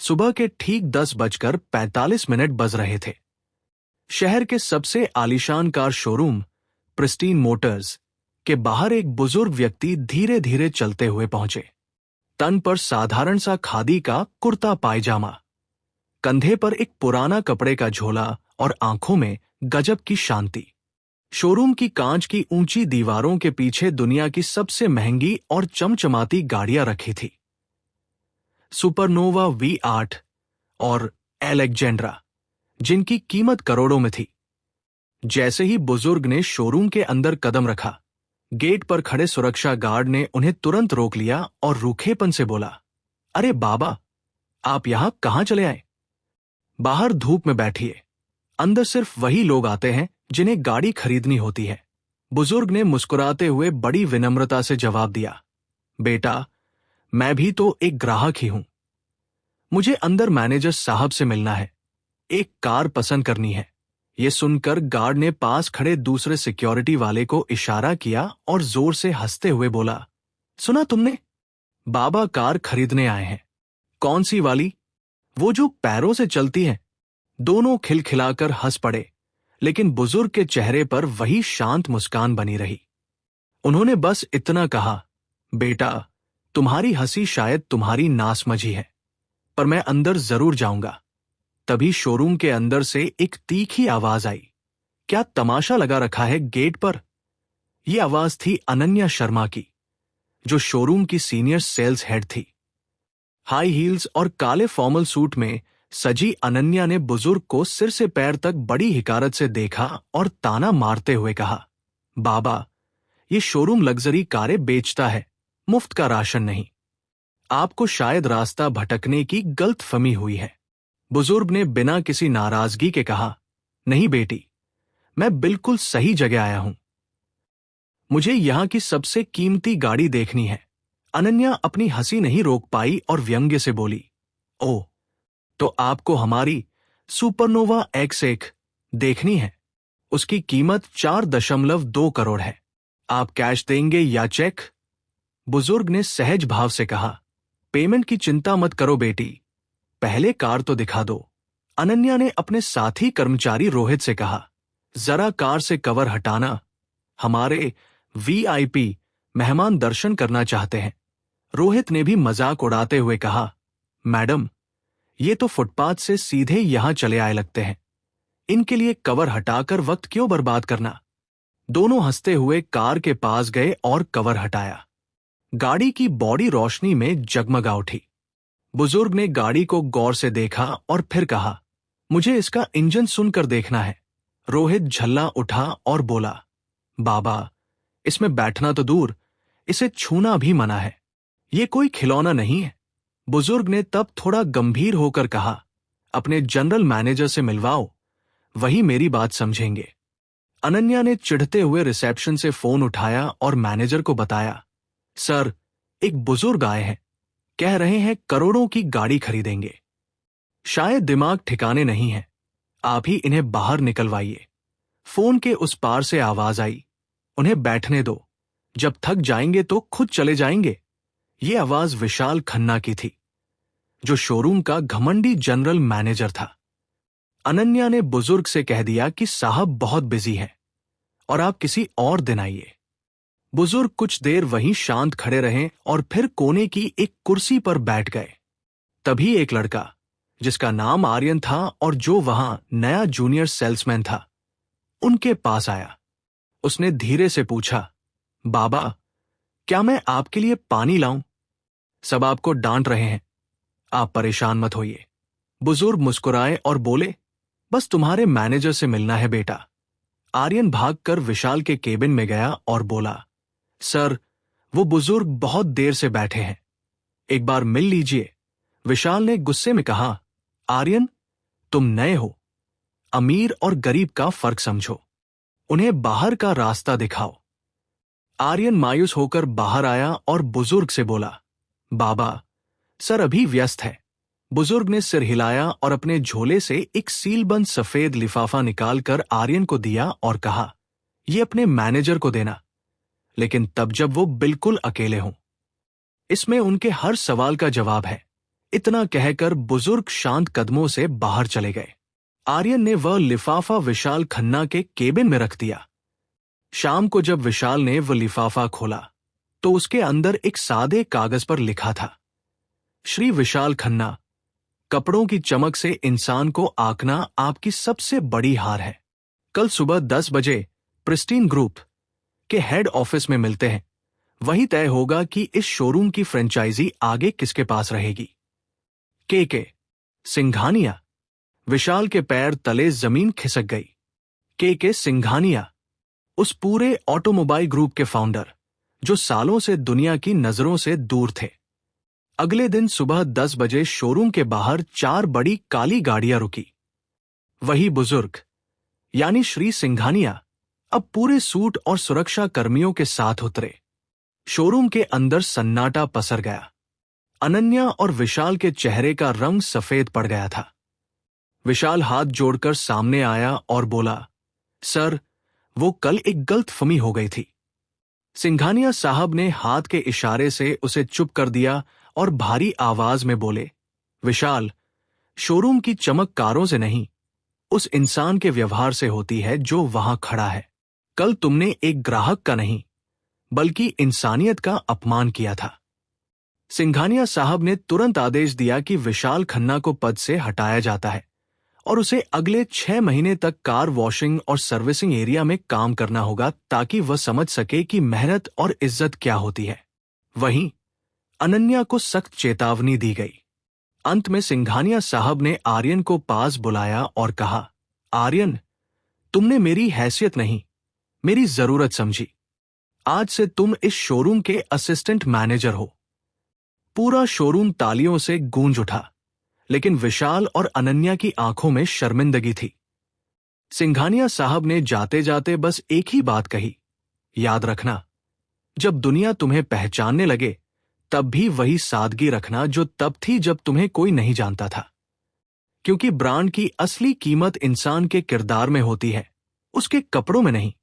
सुबह के ठीक 10:45 बज रहे थे। शहर के सबसे आलीशान कार शोरूम प्रिस्टीन मोटर्स के बाहर एक बुजुर्ग व्यक्ति धीरे धीरे चलते हुए पहुंचे। तन पर साधारण सा खादी का कुर्ता पायजामा, कंधे पर एक पुराना कपड़े का झोला और आंखों में गजब की शांति। शोरूम की कांच की ऊंची दीवारों के पीछे दुनिया की सबसे महंगी और चमचमाती गाड़ियां रखी थी। सुपरनोवा V8 और एलेक्जेंड्रा, जिनकी कीमत करोड़ों में थी। जैसे ही बुजुर्ग ने शोरूम के अंदर कदम रखा, गेट पर खड़े सुरक्षा गार्ड ने उन्हें तुरंत रोक लिया और रूखेपन से बोला, अरे बाबा, आप यहां कहां चले आए? बाहर धूप में बैठिए, अंदर सिर्फ वही लोग आते हैं जिन्हें गाड़ी खरीदनी होती है। बुजुर्ग ने मुस्कुराते हुए बड़ी विनम्रता से जवाब दिया, बेटा, मैं भी तो एक ग्राहक ही हूं। मुझे अंदर मैनेजर साहब से मिलना है, एक कार पसंद करनी है। यह सुनकर गार्ड ने पास खड़े दूसरे सिक्योरिटी वाले को इशारा किया और जोर से हंसते हुए बोला, सुना तुमने? बाबा कार खरीदने आए हैं। कौन सी वाली? वो जो पैरों से चलती है। दोनों खिलखिलाकर हंस पड़े, लेकिन बुजुर्ग के चेहरे पर वही शांत मुस्कान बनी रही। उन्होंने बस इतना कहा, बेटा, तुम्हारी हंसी शायद तुम्हारी नासमझी है, पर मैं अंदर जरूर जाऊंगा। तभी शोरूम के अंदर से एक तीखी आवाज आई, क्या तमाशा लगा रखा है गेट पर? यह आवाज थी अनन्या शर्मा की, जो शोरूम की सीनियर सेल्स हेड थी। हाई हील्स और काले फॉर्मल सूट में सजी अनन्या ने बुजुर्ग को सिर से पैर तक बड़ी हिकारत से देखा और ताना मारते हुए कहा, बाबा, ये शोरूम लग्जरी कारें बेचता है, मुफ्त का राशन नहीं। आपको शायद रास्ता भटकने की गलतफहमी हुई है। बुजुर्ग ने बिना किसी नाराजगी के कहा, नहीं बेटी, मैं बिल्कुल सही जगह आया हूं। मुझे यहां की सबसे कीमती गाड़ी देखनी है। अनन्या अपनी हंसी नहीं रोक पाई और व्यंग्य से बोली, ओह, तो आपको हमारी सुपरनोवा X1 देखनी है। उसकी कीमत 4.2 करोड़ है। आप कैश देंगे या चेक? बुजुर्ग ने सहज भाव से कहा, पेमेंट की चिंता मत करो बेटी, पहले कार तो दिखा दो। अनन्या ने अपने साथी कर्मचारी रोहित से कहा, जरा कार से कवर हटाना, हमारे VIP मेहमान दर्शन करना चाहते हैं। रोहित ने भी मजाक उड़ाते हुए कहा, मैडम, ये तो फुटपाथ से सीधे यहां चले आए लगते हैं, इनके लिए कवर हटाकर वक्त क्यों बर्बाद करना? दोनों हंसते हुए कार के पास गए और कवर हटाया। गाड़ी की बॉडी रोशनी में जगमगा उठी। बुजुर्ग ने गाड़ी को गौर से देखा और फिर कहा, मुझे इसका इंजन सुनकर देखना है। रोहित झल्ला उठा और बोला, बाबा, इसमें बैठना तो दूर, इसे छूना भी मना है। ये कोई खिलौना नहीं है। बुजुर्ग ने तब थोड़ा गंभीर होकर कहा, अपने जनरल मैनेजर से मिलवाओ, वही मेरी बात समझेंगे। अनन्या ने चिढ़ते हुए रिसेप्शन से फोन उठाया और मैनेजर को बताया, सर, एक बुजुर्ग आए हैं, कह रहे हैं करोड़ों की गाड़ी खरीदेंगे। शायद दिमाग ठिकाने नहीं है, आप ही इन्हें बाहर निकलवाइए। फोन के उस पार से आवाज आई, उन्हें बैठने दो, जब थक जाएंगे तो खुद चले जाएंगे। ये आवाज विशाल खन्ना की थी, जो शोरूम का घमंडी जनरल मैनेजर था। अनन्या ने बुजुर्ग से कह दिया कि साहब बहुत बिजी हैं और आप किसी और दिन आइए। बुजुर्ग कुछ देर वहीं शांत खड़े रहे और फिर कोने की एक कुर्सी पर बैठ गए। तभी एक लड़का, जिसका नाम आर्यन था और जो वहां नया जूनियर सेल्समैन था, उनके पास आया। उसने धीरे से पूछा, बाबा, क्या मैं आपके लिए पानी लाऊं? सब आपको डांट रहे हैं, आप परेशान मत होइए। बुजुर्ग मुस्कुराए और बोले, बस तुम्हारे मैनेजर से मिलना है बेटा। आर्यन भागकर विशाल के केबिन में गया और बोला, सर, वो बुजुर्ग बहुत देर से बैठे हैं, एक बार मिल लीजिए। विशाल ने गुस्से में कहा, आर्यन, तुम नए हो, अमीर और गरीब का फर्क समझो, उन्हें बाहर का रास्ता दिखाओ। आर्यन मायूस होकर बाहर आया और बुजुर्ग से बोला, बाबा, सर अभी व्यस्त है। बुजुर्ग ने सिर हिलाया और अपने झोले से एक सीलबंद सफेद लिफाफा निकालकर आर्यन को दिया और कहा, यह अपने मैनेजर को देना, लेकिन तब जब वो बिल्कुल अकेले हों। इसमें उनके हर सवाल का जवाब है, इतना कहकर बुजुर्ग शांत कदमों से बाहर चले गए। आर्यन ने वह लिफाफा विशाल खन्ना के केबिन में रख दिया। शाम को जब विशाल ने वह लिफाफा खोला तो उसके अंदर एक सादे कागज पर लिखा था, श्री विशाल खन्ना, कपड़ों की चमक से इंसान को आंकना आपकी सबसे बड़ी हार है। कल सुबह 10 बजे प्रिस्टीन ग्रुप के हेड ऑफिस में मिलते हैं। वही तय होगा कि इस शोरूम की फ्रेंचाइजी आगे किसके पास रहेगी। के सिंघानिया। विशाल के पैर तले जमीन खिसक गई। के सिंघानिया, उस पूरे ऑटोमोबाइल ग्रुप के फाउंडर जो सालों से दुनिया की नजरों से दूर थे। अगले दिन सुबह 10 बजे शोरूम के बाहर 4 बड़ी काली गाड़ियां रुकी। वही बुजुर्ग यानी श्री सिंघानिया अब पूरे सूट और सुरक्षा कर्मियों के साथ उतरे। शोरूम के अंदर सन्नाटा पसर गया। अनन्या और विशाल के चेहरे का रंग सफेद पड़ गया था। विशाल हाथ जोड़कर सामने आया और बोला, सर, वो कल एक गलतफहमी हो गई थी। सिंघानिया साहब ने हाथ के इशारे से उसे चुप कर दिया और भारी आवाज में बोले, विशाल, शोरूम की चमक कारों से नहीं, उस इंसान के व्यवहार से होती है जो वहां खड़ा है। कल तुमने एक ग्राहक का नहीं बल्कि इंसानियत का अपमान किया था। सिंघानिया साहब ने तुरंत आदेश दिया कि विशाल खन्ना को पद से हटाया जाता है और उसे अगले 6 महीने तक कार वॉशिंग और सर्विसिंग एरिया में काम करना होगा ताकि वह समझ सके कि मेहनत और इज्जत क्या होती है। वहीं अनन्या को सख्त चेतावनी दी गई। अंत में सिंघानिया साहब ने आर्यन को पास बुलाया और कहा, आर्यन, तुमने मेरी हैसियत नहीं, मेरी जरूरत समझी। आज से तुम इस शोरूम के असिस्टेंट मैनेजर हो। पूरा शोरूम तालियों से गूंज उठा, लेकिन विशाल और अनन्या की आंखों में शर्मिंदगी थी। सिंघानिया साहब ने जाते जाते बस एक ही बात कही, याद रखना, जब दुनिया तुम्हें पहचानने लगे तब भी वही सादगी रखना जो तब थी जब तुम्हें कोई नहीं जानता था। क्योंकि ब्रांड की असली कीमत इंसान के किरदार में होती है, उसके कपड़ों में नहीं।